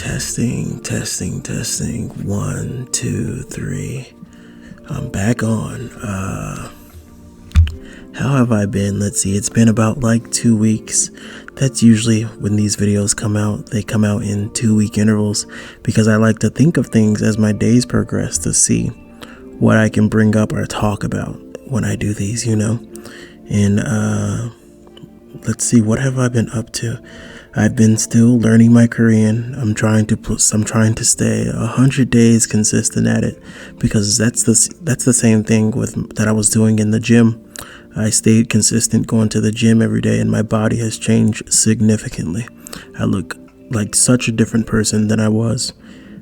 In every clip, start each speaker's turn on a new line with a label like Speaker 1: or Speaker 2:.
Speaker 1: Testing. 1, 2, 3. I'm back on. How have I been? Let's see. It's been about like 2 weeks. That's usually when these videos come out. They come out in 2-week intervals because I like to think of things as my days progress to see what I can bring up or talk about when I do these, And let's see, what have I been up to? I've been still learning my Korean. I'm trying to stay 100 days consistent at it because that's the same thing that I was doing in the gym. I stayed consistent going to the gym every day, and my body has changed significantly. I look like such a different person than I was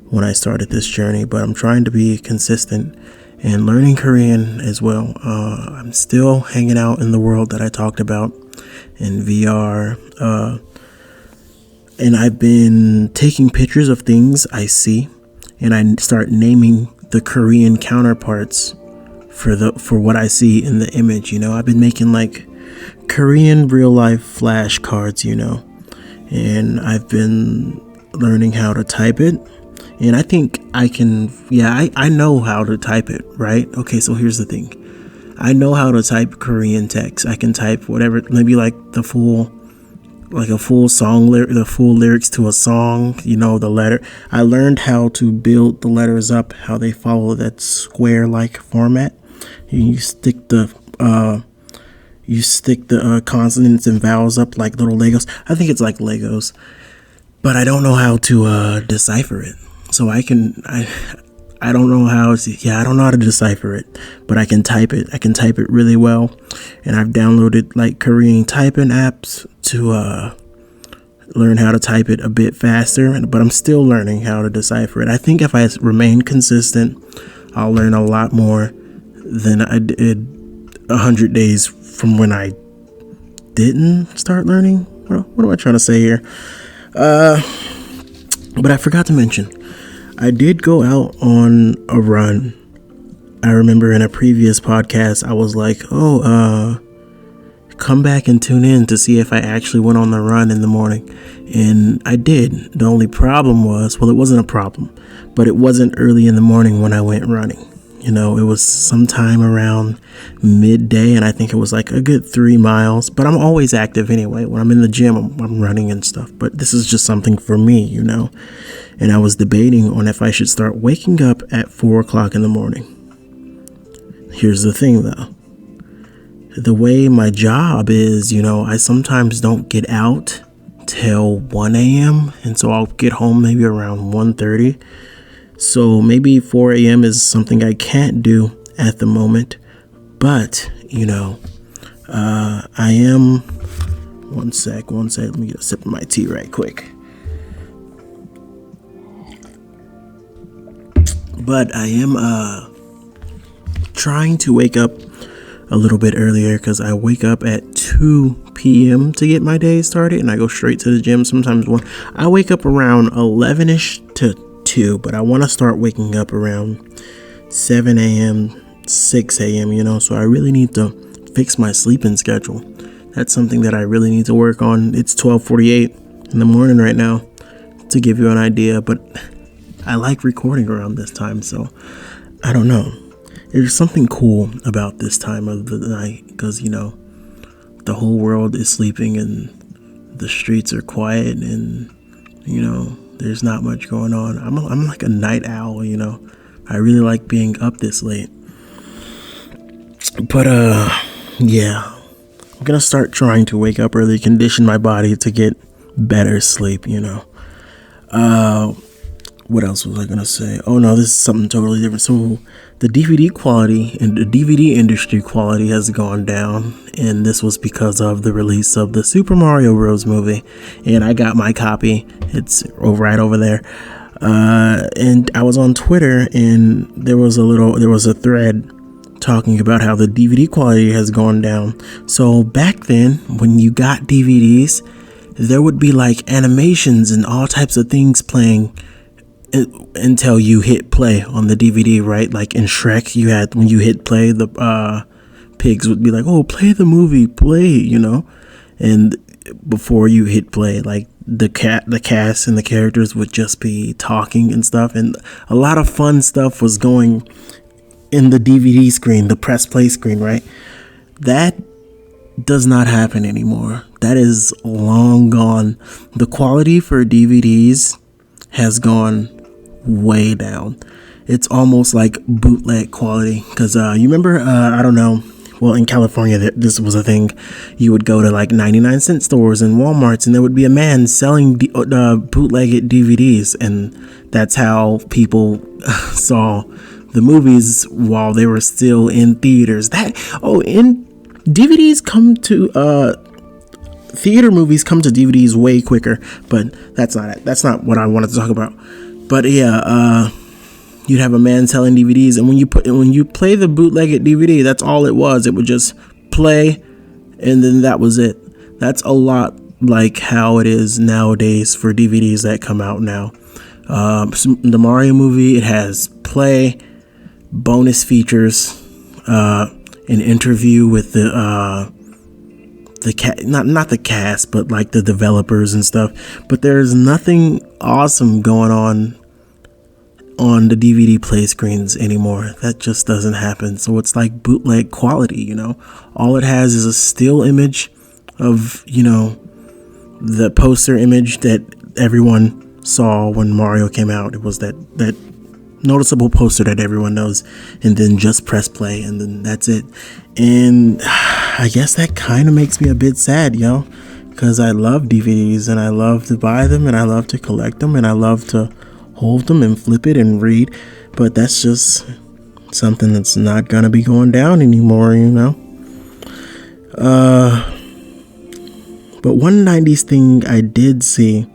Speaker 1: when I started this journey, but I'm trying to be consistent and learning Korean as well. I'm still hanging out in the world that I talked about in VR. And I've been taking pictures of things I see, and I start naming the Korean counterparts for what I see in the image. I've been making like Korean real life flashcards, and I've been learning how to type it. And I think I can, I know how to type it, right? Okay, so here's the thing. I know how to type Korean text. I can type whatever, maybe like a full song, the full lyrics to a song, the letter. I learned how to build the letters up, how they follow that square-like format. You stick the consonants and vowels up like little Legos. I think it's like Legos, but I don't know how to decipher it. So I don't know how to decipher it, but I can type it. I can type it really well, and I've downloaded like Korean typing apps to learn how to type it a bit faster, but I'm still learning how to decipher it. I think if I remain consistent, I'll learn a lot more than I did 100 days from when I didn't start learning. What am I trying to say here? But I forgot to mention, I did go out on a run. I remember in a previous podcast, I was like, come back and tune in to see if I actually went on the run in the morning. And I did. The only problem was, it wasn't a problem, but it wasn't early in the morning when I went running. It was sometime around midday, and I think it was like a good 3 miles. But I'm always active anyway. When I'm in the gym, I'm running and stuff. But this is just something for me, And I was debating on if I should start waking up at 4 o'clock in the morning. Here's the thing, though. The way my job is, I sometimes don't get out till 1 a.m. And so I'll get home maybe around 1:30. So maybe 4 a.m. is something I can't do at the moment. But, I am... One sec. Let me get a sip of my tea right quick. But I am trying to wake up a little bit earlier because I wake up at 2 p.m. to get my day started, and I go straight to the gym. Sometimes I wake up around 11ish to 2, but I want to start waking up around 7 a.m., 6 a.m., so I really need to fix my sleeping schedule. That's something that I really need to work on. It's 12:48 in the morning right now, to give you an idea, but I like recording around this time, so I don't know. There's something cool about this time of the night because, the whole world is sleeping and the streets are quiet and, there's not much going on. I'm like a night owl, I really like being up this late. But, I'm going to start trying to wake up early, condition my body to get better sleep, What else was I going to say? Oh, no, this is something totally different. So the DVD quality and the DVD industry quality has gone down. And this was because of the release of the Super Mario Bros. Movie. And I got my copy. It's right over there. And I was on Twitter, and there was a thread talking about how the DVD quality has gone down. So back then, when you got DVDs, there would be like animations and all types of things playing until you hit play on the DVD, right? Like in Shrek, when you hit play, the pigs would be like, "Oh, play the movie, play," And before you hit play, like the cast and the characters would just be talking and stuff, and a lot of fun stuff was going in the DVD screen, the press play screen, right? That does not happen anymore. That is long gone. The quality for DVDs has gone way down. It's almost like bootleg quality, because you remember, I don't know, well, in California this was a thing. You would go to like 99-cent stores and Walmarts, and there would be a man selling bootlegged DVDs, and that's how people saw the movies while they were still in theaters. In DVDs come to theater movies come to DVDs way quicker, but that's not what I wanted to talk about. But yeah, you'd have a man selling DVDs, and when you play the bootlegged DVD, that's all it was. It would just play, and then that was it. That's a lot like how it is nowadays for DVDs that come out now. The Mario movie, it has play, bonus features, an interview with the not the cast, but like the developers and stuff. But there's nothing awesome going on the DVD play screens anymore. That just doesn't happen. So it's like bootleg quality, you know. All it has is a still image of, you know, the poster image that everyone saw when Mario came out. It was that noticeable poster that everyone knows, and then just press play, and then that's it. And I guess that kind of makes me a bit sad, yo, because I love DVDs, and I love to buy them, and I love to collect them, and I love to hold them and flip it and read. But that's just something that's not gonna be going down anymore, you know. But one 90s thing I did see,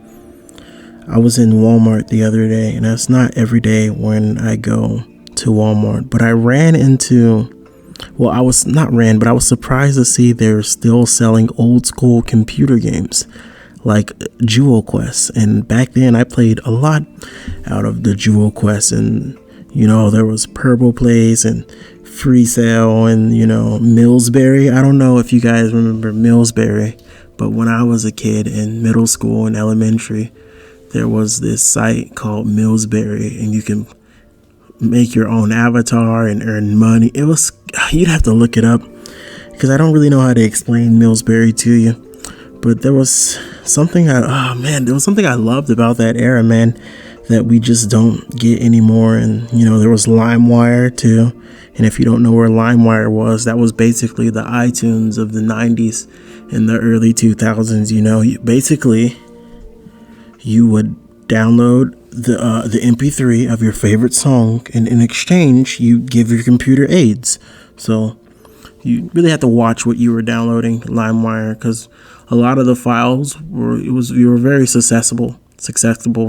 Speaker 1: I was in Walmart the other day, and that's not every day when I go to Walmart, but I was surprised to see they're still selling old school computer games like Jewel Quest. And back then I played a lot out of the Jewel Quest, and you know, there was Purple Place and Free Sale and, you know, Millsberry. I don't know if you guys remember Millsberry, but when I was a kid in middle school and elementary, there was this site called Millsberry, and you can make your own avatar and earn money. You'd have to look it up, because I don't really know how to explain Millsberry to you. But there was something I loved about that era, man, that we just don't get anymore. And, you know, there was LimeWire too. And if you don't know where LimeWire was, that was basically the iTunes of the 90s and the early 2000s. You know, you would download the MP3 of your favorite song, and in exchange, you give your computer AIDS. So you really have to watch what you were downloading, LimeWire, because a lot of the files you were very susceptible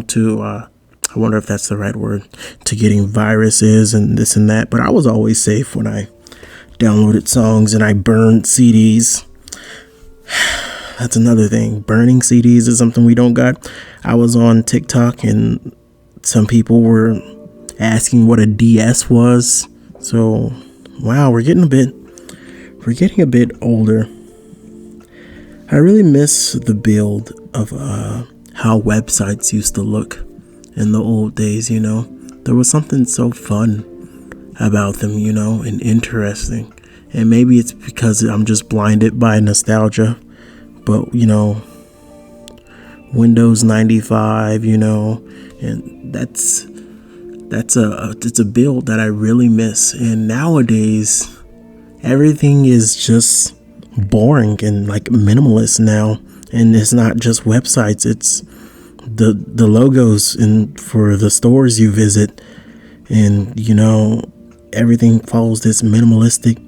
Speaker 1: to, I wonder if that's the right word, to getting viruses and this and that. But I was always safe when I downloaded songs and I burned CDs. That's another thing. Burning CDs is something we don't got. I was on TikTok, and some people were asking what a DS was. So, wow, we're getting a bit older. I really miss the build of how websites used to look in the old days, you know. There was something so fun about them, you know, and interesting. And maybe it's because I'm just blinded by nostalgia. But, you know, Windows 95, you know, and it's a build that I really miss. And nowadays, everything is just boring and like minimalist now. And it's not just websites, it's the logos for the stores you visit. And, you know, everything follows this minimalistic,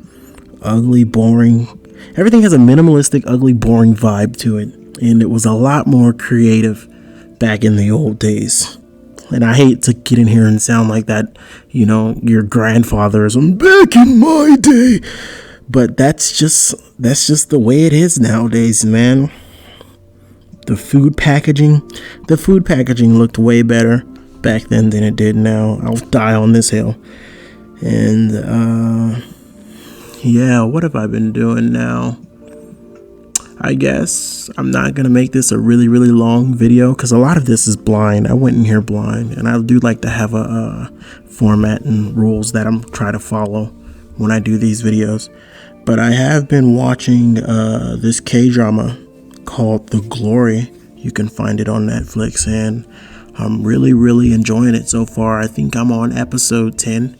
Speaker 1: ugly, boring. Everything has a minimalistic, ugly, boring vibe to it. And it was a lot more creative back in the old days. And I hate to get in here and sound like that, you know, your grandfather is back in my day. But that's just the way it is nowadays, man. The food packaging looked way better back then than it did now. I'll die on this hill. And yeah, what have I been doing now? I guess I'm not gonna make this a really long video because a lot of this is blind. I went in here blind, and I do like to have a format and rules that I'm trying to follow when I do these videos. But I have been watching this K-drama called The Glory. You can find it on Netflix, and I'm really enjoying it so far. I think I'm on episode 10.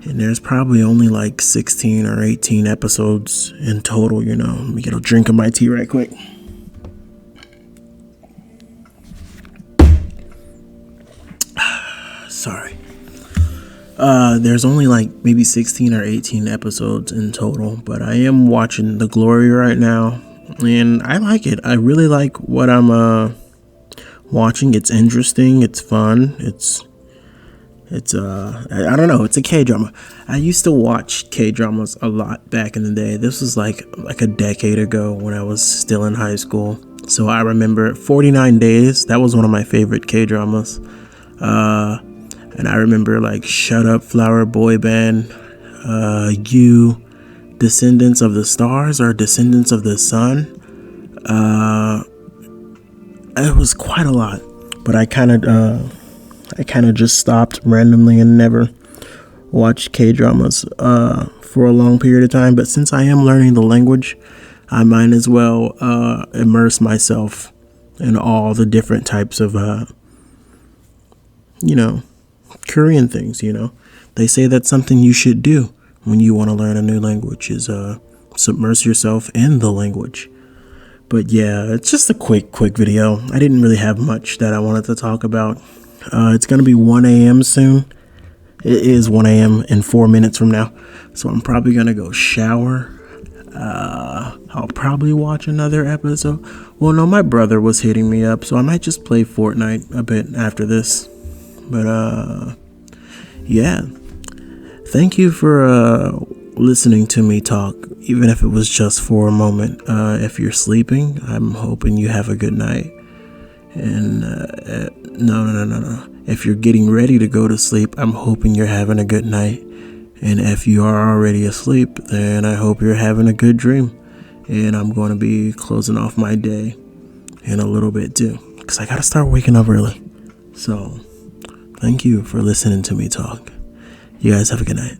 Speaker 1: And there's probably only like 16 or 18 episodes in total, you know. Let me get a drink of my tea right quick. Sorry. There's only like maybe 16 or 18 episodes in total, but I am watching The Glory right now, and I like it. I really like what I'm watching. It's interesting. It's fun. I don't know, it's a K-drama. I used to watch K-dramas a lot back in the day. This was like a decade ago when I was still in high school. So I remember 49 Days. That was one of my favorite K-dramas. And I remember like Shut Up Flower Boy Band, You, Descendants of the Stars or Descendants of the Sun. It was quite a lot, but I kind of just stopped randomly and never watched K-dramas for a long period of time. But since I am learning the language, I might as well immerse myself in all the different types of, Korean things, They say that's something you should do when you want to learn a new language is submerge yourself in the language. But yeah, it's just a quick video. I didn't really have much that I wanted to talk about. It's going to be 1 a.m. soon. It is 1 a.m. in 4 minutes from now. So I'm probably going to go shower. I'll probably watch another episode. Well, no, my brother was hitting me up, so I might just play Fortnite a bit after this. But, yeah. Thank you for listening to me talk, even if it was just for a moment. If you're sleeping, I'm hoping you have a good night. And no. If you're getting ready to go to sleep, I'm hoping you're having a good night. And if you are already asleep, then I hope you're having a good dream. And I'm going to be closing off my day in a little bit too, because I got to start waking up early. So thank you for listening to me talk. You guys have a good night.